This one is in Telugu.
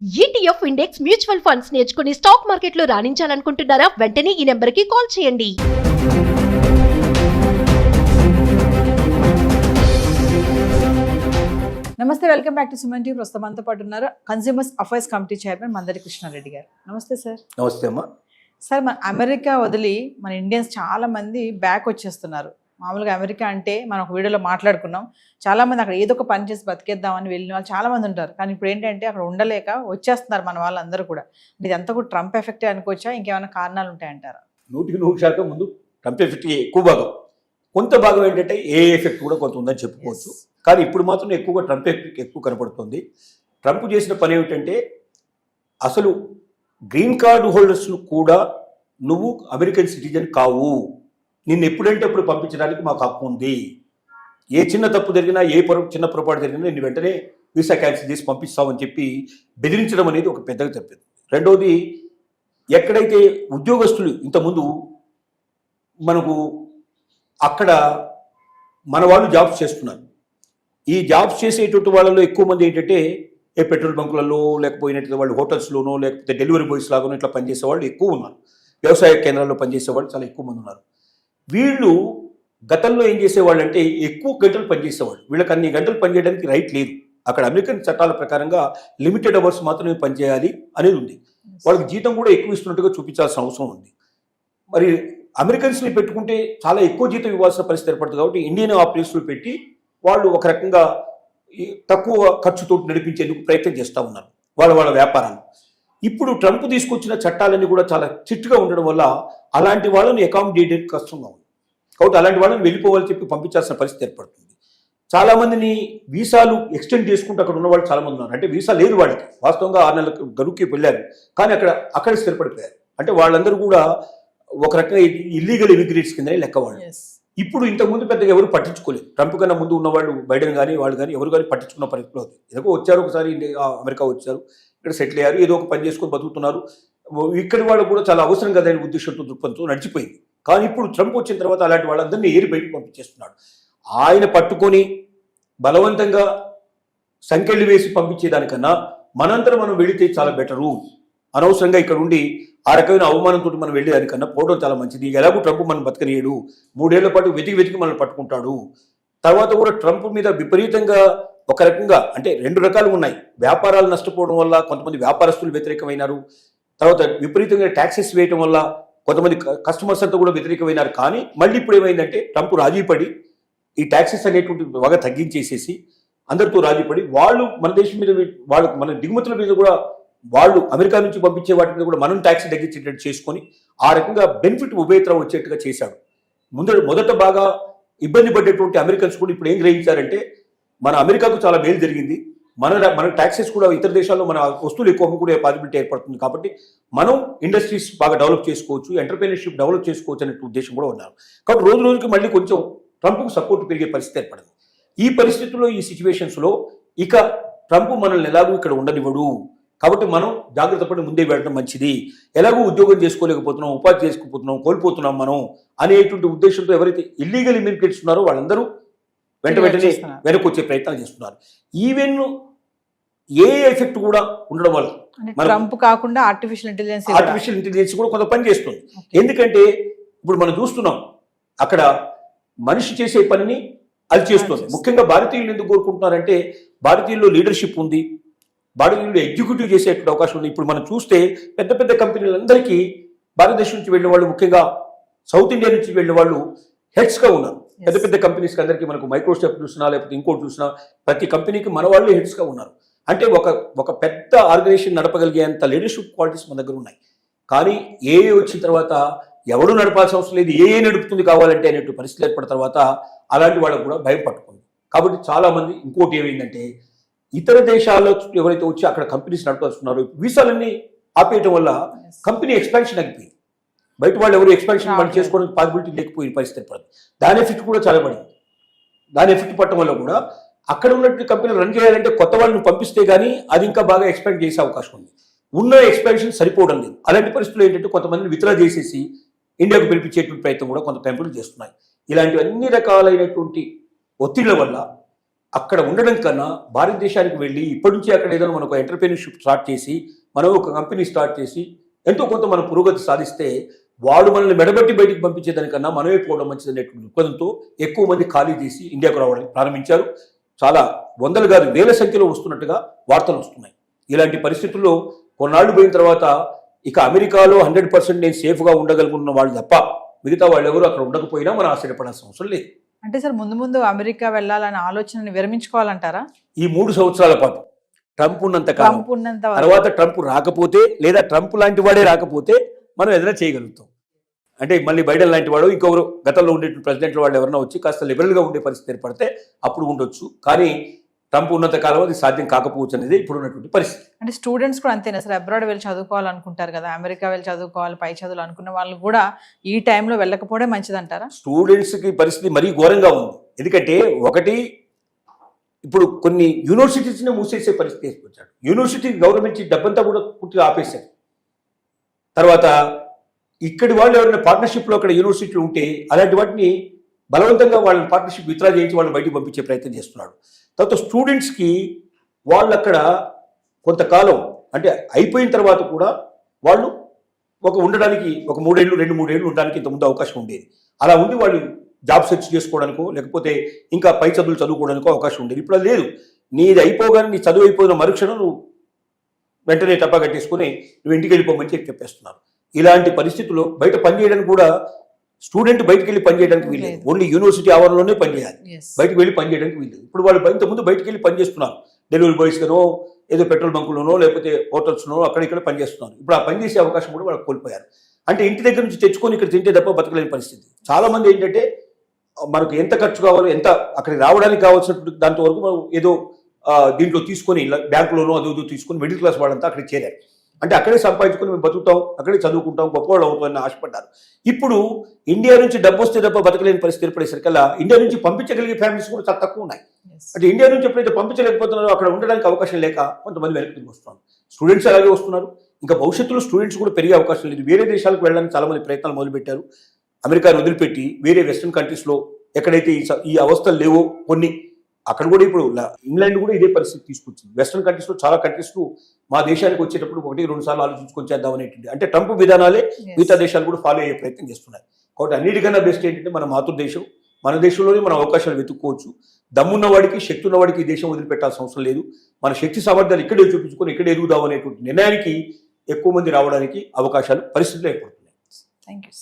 ఈటీఎఫ్ ఇండెక్స్ మ్యూచువల్ ఫండ్స్ నేర్చుకుని స్టాక్ మార్కెట్లో రాణించాలనుకుంటున్నారా? వెంటనే ఈ నెంబర్కి కాల్ చేయండి. నమస్తే, welcome back to Suman TV. ప్రస్తుతం మనతో పాటు ఉన్నారు consumers affairs committee chairman Mandari Krishna Reddy గారు. నమస్తే సార్. నమస్తే అమ్మా. సార్, మన అమెరికా వదిలి మన ఇండియన్స్ చాలా మంది బ్యాక్ వచ్చేస్తున్నారు. మామూలుగా అమెరికా అంటే మనం ఒక వీడియోలో మాట్లాడుకున్నాం, చాలా మంది అక్కడ ఏదో ఒక పని చేసి బతికేద్దామని వెళ్ళిన వాళ్ళు చాలా మంది ఉంటారు. కానీ ఇప్పుడు ఏంటంటే అక్కడ ఉండలేక వచ్చేస్తున్నారు మన వాళ్ళందరూ కూడా. ఇదంతా కూడా ట్రంప్ ఎఫెక్టే అనుకోవచ్చా, ఇంకేమైనా కారణాలు ఉంటాయంటారా? 100% ముందు ట్రంప్ ఎఫెక్ట్ ఎక్కువ భాగం, కొంత భాగం ఏంటంటే ఏ ఎఫెక్ట్ కూడా కొంత ఉందని చెప్పుకోవచ్చు. కానీ ఇప్పుడు మాత్రం ఎక్కువగా ట్రంప్ ఎఫెక్ట్ ఎక్కువ కనపడుతుంది. ట్రంప్ చేసిన పని ఏమిటంటే, అసలు గ్రీన్ కార్డు హోల్డర్స్ను కూడా నువ్వు అమెరికన్ సిటిజన్ కావు, నిన్ను ఎప్పుడంటే అప్పుడు పంపించడానికి మాకు హక్కు ఉంది, ఏ చిన్న తప్పు జరిగినా చిన్న పొరపాటు జరిగినా నిన్ను వెంటనే వీసా క్యాన్సిల్ చేసి పంపిస్తామని చెప్పి బెదిరించడం అనేది ఒక పెద్దగా చెప్పింది. రెండవది, ఎక్కడైతే ఉద్యోగస్తులు ఇంతకుముందు మనకు అక్కడ మన వాళ్ళు జాబ్స్ చేస్తున్నారు, ఈ జాబ్స్ చేసేటువంటి వాళ్ళలో ఎక్కువ మంది ఏంటంటే ఏ పెట్రోల్ బంకులలో లేకపోయినట్టు వాళ్ళు హోటల్స్లోనో లేకపోతే డెలివరీ బాయ్స్ లాగానో ఇట్లా పనిచేసే వాళ్ళు ఎక్కువ ఉన్నారు. వ్యవసాయ కేంద్రాల్లో పనిచేసే వాళ్ళు చాలా ఎక్కువ మంది ఉన్నారు. వీళ్ళు గతంలో ఏం చేసేవాళ్ళు అంటే ఎక్కువ గంటలు పనిచేసేవాళ్ళు. వీళ్ళకి అన్ని గంటలు పనిచేయడానికి రైట్ లేదు. అక్కడ అమెరికన్ చట్టాల ప్రకారంగా లిమిటెడ్ అవర్స్ మాత్రమే పనిచేయాలి అనేది ఉంది. వాళ్ళకి జీతం కూడా ఎక్కువ ఇస్తున్నట్టుగా చూపించాల్సిన అవసరం ఉంది. మరి అమెరికన్స్ని పెట్టుకుంటే చాలా ఎక్కువ జీతం ఇవ్వాల్సిన పరిస్థితి ఏర్పడుతుంది. కాబట్టి ఇండియన్ ఆపరేషన్లు పెట్టి వాళ్ళు ఒక రకంగా తక్కువ ఖర్చుతో నడిపించేందుకు ప్రయత్నం చేస్తూ ఉన్నారు వాళ్ళ వ్యాపారాలు. ఇప్పుడు ట్రంప్ తీసుకొచ్చిన చట్టాలన్నీ కూడా చాలా స్ట్రిక్ట్గా ఉండడం వల్ల అలాంటి వాళ్ళని అకామిడేట్ కష్టంగా ఉంది. కాబట్టి అలాంటి వాళ్ళని వెళ్ళిపోవాలని చెప్పి పంపించాల్సిన పరిస్థితి ఏర్పడుతుంది. చాలామందిని వీసాలు ఎక్స్టెండ్ చేసుకుంటూ అక్కడ ఉన్న వాళ్ళు చాలామంది ఉన్నారు. అంటే వీసా లేదు వాళ్ళకి, వాస్తవంగా 6 నెలలకు గడువుకి వెళ్ళారు, కానీ అక్కడ స్థిరపడిపోయారు. అంటే వాళ్ళందరూ కూడా ఒక రకంగా ఇల్లీగల్ ఇమిగ్రేట్స్ కిందనే లెక్క వాళ్ళు. ఇప్పుడు ఇంతకుముందు పెద్దగా ఎవరు పట్టించుకోలేదు. ట్రంప్ కన్నా ముందు ఉన్న వాళ్ళు, బైడెన్ కానీ వాళ్ళు కానీ ఎవరు కానీ పట్టించుకున్న పరిస్థితిలో ఉంది. ఏదో వచ్చారు, ఒకసారి అమెరికా వచ్చారు, ఇక్కడ సెటిల్ అయ్యారు, ఏదో ఒక పని చేసుకొని బతుకుతున్నారు. ఇక్కడి వాళ్ళు కూడా చాలా అవసరం కదా అనే ఉద్దేశంతో దృక్పథంతో నడిచిపోయింది. కానీ ఇప్పుడు ట్రంప్ వచ్చిన తర్వాత అలాంటి వాళ్ళందరినీ ఏరి బయటకు పంపించేస్తున్నాడు. ఆయన పట్టుకొని బలవంతంగా సంకెళ్ళు వేసి పంపించేదానికన్నా మనంతరం మనం వెళితే చాలా బెటరు. అనవసరంగా ఇక్కడ ఉండి ఆ రకమైన అవమానంతో మనం వెళ్ళేదానికన్నా పోవడం చాలా మంచిది. ఎలాగో ట్రంప్ మనం బతకనియడు, 3 ఏళ్ల పాటు వెతికి మనల్ని పట్టుకుంటాడు. తర్వాత కూడా ట్రంప్ మీద విపరీతంగా ఒక రకంగా అంటే 2 రకాలు ఉన్నాయి. వ్యాపారాలు నష్టపోవడం వల్ల కొంతమంది వ్యాపారస్తులు వ్యతిరేకమైనారు. తర్వాత విపరీతంగా ట్యాక్సెస్ వేయడం వల్ల కొంతమంది కస్టమర్స్ అంతా కూడా వ్యతిరేకమైనారు. కానీ మళ్ళీ ఇప్పుడు ఏమైందంటే ట్రంప్ రాజీపడి ఈ ట్యాక్సెస్ అనేటువంటి బాగా తగ్గించేసేసి అందరితో రాజీపడి వాళ్ళు మన దేశం మీద మన దిగుమతుల మీద కూడా వాళ్ళు అమెరికా నుంచి పంపించే వాటి మీద కూడా మనం ట్యాక్స్ తగ్గించేటట్టు చేసుకొని ఆ రకంగా బెనిఫిట్ ఉభయత్రం వచ్చేట్టుగా చేశాడు. మొదట బాగా ఇబ్బంది పడ్డటువంటి అమెరికన్స్ కూడా ఇప్పుడు ఏం గ్రహించారంటే మన అమెరికాకు చాలా మేలు జరిగింది, మన ట్యాక్సెస్ కూడా ఇతర దేశాల్లో మన వస్తువులు ఎక్కువ అమ్ముకునే పాసిబిలిటీ ఏర్పడుతుంది, కాబట్టి మనం ఇండస్ట్రీస్ బాగా డెవలప్ చేసుకోవచ్చు, ఎంటర్ప్రెన్యూర్షిప్ డెవలప్ చేసుకోవచ్చు అనే ఉద్దేశం కూడా ఉన్నారు. కాబట్టి రోజు రోజుకి మళ్ళీ కొంచెం ట్రంప్కు సపోర్ట్ పెరిగే పరిస్థితి ఏర్పడింది. ఈ పరిస్థితుల్లో, ఈ సిచ్యువేషన్స్లో ఇక ట్రంప్ మనల్ని ఎలాగూ ఇక్కడ ఉండనివ్వడు, కాబట్టి మనం జాగ్రత్త పడి ముందే వెళ్ళడం మంచిది. ఎలాగో ఉద్యోగం చేసుకోలేకపోతున్నాం, ఉపాధి చేసుకోకపోతున్నాం, కోల్పోతున్నాం మనం అనేటువంటి ఉద్దేశంతో ఎవరైతే ఇల్లీగల్ ఇమిగ్రేట్స్ ఉన్నారో వాళ్ళందరూ వెంటనే వెనక్కి వచ్చే ప్రయత్నాలు చేస్తున్నారు. ఈవెన్ ఏ ఎఫెక్ట్ కూడా ఉండడం వల్ల ట్రంప్ కాకుండా ఆర్టిఫిషియల్ ఇంటెలిజెన్స్ కూడా కొంత పని చేస్తుంది. ఎందుకంటే ఇప్పుడు మనం చూస్తున్నాం అక్కడ మనిషి చేసే పనిని అది చేస్తుంది. ముఖ్యంగా భారతీయులు ఎందుకు కోరుకుంటున్నారంటే భారతీయుల్లో లీడర్షిప్ ఉంది, భారతీయులు ఎగ్జిక్యూటివ్ చేసేటువంటి అవకాశం ఉంది. ఇప్పుడు మనం చూస్తే పెద్ద పెద్ద కంపెనీలందరికీ భారతదేశం నుంచి వెళ్ళిన వాళ్ళు, ముఖ్యంగా సౌత్ ఇండియా నుంచి వెళ్ళిన వాళ్ళు హెడ్స్గా ఉన్నారు. పెద్ద పెద్ద కంపెనీస్కి అందరికీ మనకు మైక్రోసాఫ్ట్ చూసినా లేకపోతే ఇంకోటి చూసినా ప్రతి కంపెనీకి మన వాళ్ళు హెడ్స్గా ఉన్నారు. అంటే ఒక పెద్ద ఆర్గనైజేషన్ నడపగలిగేంత లీడర్షిప్ క్వాలిటీస్ మన దగ్గర ఉన్నాయి. కానీ ఏ వచ్చిన తర్వాత ఎవడు నడపాల్సిన అవసరం లేదు, ఏ నడుపుతుంది కావాలంటే అనేటువంటి పరిస్థితులు ఏర్పడిన తర్వాత అలాంటి వాళ్ళకు కూడా భయం పట్టుకుంది. కాబట్టి చాలామంది ఇంకోటి ఏమైందంటే ఇతర దేశాల్లో ఎవరైతే వచ్చి అక్కడ కంపెనీస్ నడపాల్సున్నారో వీసాలన్నీ ఆపేయటం వల్ల కంపెనీ ఎక్స్పాన్షన్ ఆగిపోయింది. బయట వాళ్ళు ఎవరు ఎక్స్పాన్షన్ వాళ్ళు చేసుకోవడానికి పాసిబిలిటీ లేకపోయిన పరిస్థితి ఏర్పడింది. దాని ఎఫెక్ట్ కూడా చాలా పడింది. దాని ఎఫెక్ట్ పట్టడం వల్ల కూడా అక్కడ ఉన్నటువంటి కంపెనీలు రన్ చేయాలంటే కొత్త వాళ్ళని పంపిస్తే కానీ అది ఇంకా బాగా ఎక్స్పాండ్ చేసే అవకాశం ఉంది. ఉన్న ఎక్స్పాన్షన్ సరిపోవడం లేదు. అలాంటి పరిస్థితులు ఏంటంటే కొంతమందిని విత్డ్రా చేసేసి ఇండియాకు పిలిపించేటువంటి ప్రయత్నం కూడా కొంత కంపెనీలు చేస్తున్నాయి. ఇలాంటి అన్ని రకాలైనటువంటి ఒత్తిళ్ల వల్ల అక్కడ ఉండడం కన్నా భారతదేశానికి వెళ్ళి ఇప్పటి నుంచి అక్కడ ఏదైనా మనకు ఎంటర్ప్రీనర్షిప్ స్టార్ట్ చేసి మనం ఒక కంపెనీ స్టార్ట్ చేసి ఎంతో కొంత మనం పురోగతి సాధిస్తే వాడు మనల్ని మెడబట్టి బయటికి పంపించేదానికన్నా మనమే పోవడం మంచిదనేటువంటి దృక్పథంతో ఎక్కువ మంది ఖాళీ చేసి ఇండియాకు రావడానికి ప్రారంభించారు. చాలా వందలు కాదు వేల సంఖ్యలో వస్తున్నట్టుగా వార్తలు వస్తున్నాయి. ఇలాంటి పరిస్థితుల్లో కొన్నాళ్ళు పోయిన తర్వాత ఇక అమెరికాలో 100% నేను సేఫ్గా ఉండగలుగుతున్న వాళ్ళు తప్ప మిగతా వాళ్ళు ఎవరు అక్కడ ఉండకపోయినా మనం ఆశ్చర్యపడాల్సిన అవసరం లేదు. అంటే సార్ ముందు ముందు అమెరికా వెళ్ళాలనే ఆలోచనని విరమించుకోవాలంటారా? ఈ 3 సంవత్సరాల పాటు ట్రంప్ ఉన్నంత కాలం, ట్రంప్ ఉన్నంత వరకు. తర్వాత ట్రంప్ రాకపోతే లేదా ట్రంప్ లాంటి వాడే రాకపోతే మనం ఏదైనా చేయగలుగుతాం. అంటే మళ్ళీ బైడెన్ లాంటి వాడు ఇంకొకరు గతంలో ఉండే ప్రెసిడెంట్ల వాళ్ళు ఎవరైనా వచ్చి కాస్త లిబరల్గా ఉండే పరిస్థితి ఏర్పడితే అప్పుడు ఉండొచ్చు. కానీ ట్రంప్ ఉన్నంత కాలం అది సాధ్యం కాకపోవచ్చు అనేది ఇప్పుడు ఉన్నటువంటి పరిస్థితి. అంటే స్టూడెంట్స్ కూడా అంతేనా సార్? అబ్రాడ్ వెళ్ళి చదువుకోవాలనుకుంటారు కదా, అమెరికా వెళ్ళి చదువుకోవాలి, పై చదువులు అనుకున్న వాళ్ళు కూడా ఈ టైంలో వెళ్ళకపోవడం మంచిదంటారా? స్టూడెంట్స్కి పరిస్థితి మరీ ఘోరంగా ఉంది. ఎందుకంటే ఒకటి ఇప్పుడు కొన్ని యూనివర్సిటీస్ని మూసేసే పరిస్థితి తీసుకొచ్చాడు. యూనివర్సిటీ గవర్నమెంట్ డబ్బంతా కూడా పూర్తిగా ఆపేశారు. తర్వాత ఇక్కడి వాళ్ళు ఎవరైనా పార్ట్నర్షిప్లో అక్కడ యూనివర్సిటీలు ఉంటే అలాంటి వాటిని బలవంతంగా వాళ్ళని పార్ట్నర్షిప్ విత్డ్రా చేయించి వాళ్ళని బయటికి పంపించే ప్రయత్నం చేస్తున్నాడు. తర్వాత స్టూడెంట్స్కి వాళ్ళు అక్కడ కొంతకాలం అంటే అయిపోయిన తర్వాత కూడా వాళ్ళు ఉండడానికి ఒక 2-3 ఏళ్ళు ఉండడానికి ఇంతకుముందు అవకాశం ఉండేది. అలా ఉండి వాళ్ళు జాబ్ సెర్చ్ చేసుకోవడానికో లేకపోతే ఇంకా పై చదువులు చదువుకోవడానికో అవకాశం ఉండేది. ఇప్పుడు అది లేదు. నీది అయిపోగానే నీ చదువు అయిపోయిన మరుక్షణం నువ్వు వెంటనే టప్పా కట్టేసుకుని నువ్వు ఇంటికి వెళ్ళిపోమని చెప్పేస్తున్నారు. ఇలాంటి పరిస్థితుల్లో బయట పనిచేయడానికి కూడా స్టూడెంట్ బయటకు వెళ్ళి పనిచేయడానికి వీల్లేదు. ఓన్లీ యూనివర్సిటీ ఆవరణలోనే పనిచేయాలి, బయటకు వెళ్ళి పనిచేయడానికి వీల్లేదు. ఇప్పుడు వాళ్ళు ఇంతకుముందు బయటకు వెళ్ళి పనిచేస్తున్నారు, డెలివరీ బాయ్స్గానో ఏదో పెట్రోల్ బంకులోనో లేకపోతే హోటల్స్లోనో అక్కడ పనిచేస్తున్నారు. ఇప్పుడు ఆ పనిచేసే అవకాశం కూడా వాళ్ళకి కోల్పోయారు. అంటే ఇంటి దగ్గర నుంచి తెచ్చుకొని ఇక్కడ తింటే తప్ప బతకలేని పరిస్థితి. చాలా మంది ఏంటంటే మనకు ఎంత ఖర్చు కావాలో ఎంత అక్కడికి రావడానికి కావాల్సినటువంటి దాంతో వరకు మనం ఏదో దీంట్లో తీసుకొని బ్యాంకులోనో అదో తీసుకొని మిడిల్ క్లాస్ వాళ్ళంతా అక్కడికి చేరారు. అంటే అక్కడే సంపాదించుకొని మేము బతుకుతాం, అక్కడే చదువుకుంటాం, గొప్పవాళ్ళు అవుతామని ఆశపడ్డారు. ఇప్పుడు ఇండియా నుంచి డబ్బు వస్తే తప్ప బతకలేని పరిస్థితి ఏర్పడేసరికల్లా ఇండియా నుంచి పంపించగలిగే ఫ్యామిలీస్ కూడా చాలా తక్కువ ఉన్నాయి. అంటే ఇండియా నుంచి ఎప్పుడైతే పంపించలేకపోతున్నారో అక్కడ ఉండడానికి అవకాశం లేక కొంతమంది వెనక్కి వస్తున్నారు. స్టూడెంట్స్ అలాగే వస్తున్నారు. ఇంకా భవిష్యత్తులో స్టూడెంట్స్ కూడా పెరిగే అవకాశం లేదు. వేరే దేశాలకు వెళ్ళడానికి చాలా మంది ప్రయత్నాలు మొదలుపెట్టారు. అమెరికాను వదిలిపెట్టి వేరే వెస్ట్రన్ కంట్రీస్లో ఎక్కడైతే ఈ అవస్థలు లేవో కొన్ని అక్కడ కూడా ఇప్పుడు ఇంగ్లాండ్ కూడా ఇదే పరిస్థితి తీసుకొచ్చింది. వెస్ట్రన్ కంట్రీస్లో చాలా కంట్రీస్లో మా దేశానికి వచ్చేటప్పుడు 1-2 సార్లు ఆలోచించుకొని చేద్దాం అనేటువంటి అంటే ట్రంప్ విధానాలే మిగతా దేశాలు కూడా ఫాలో అయ్యే ప్రయత్నం చేస్తున్నాయి. కాబట్టి అన్నిటికన్నా బెస్ట్ ఏంటంటే మన మాతృదేశం, మన దేశంలోనే మనం అవకాశాలు వెతుక్కోవచ్చు. దమ్మున్న వాడికి, శక్తి ఉన్న వాడికి ఈ దేశం వదిలిపెట్టాల్సిన అవసరం లేదు. మన శక్తి సామర్థ్యాలు ఇక్కడే చూపించుకొని ఇక్కడే ఎదుగుదాం అనేటువంటి నిర్ణయానికి ఎక్కువ మంది రావడానికి అవకాశాలు పరిస్థితులు ఏర్పడుతున్నాయి. Thank you.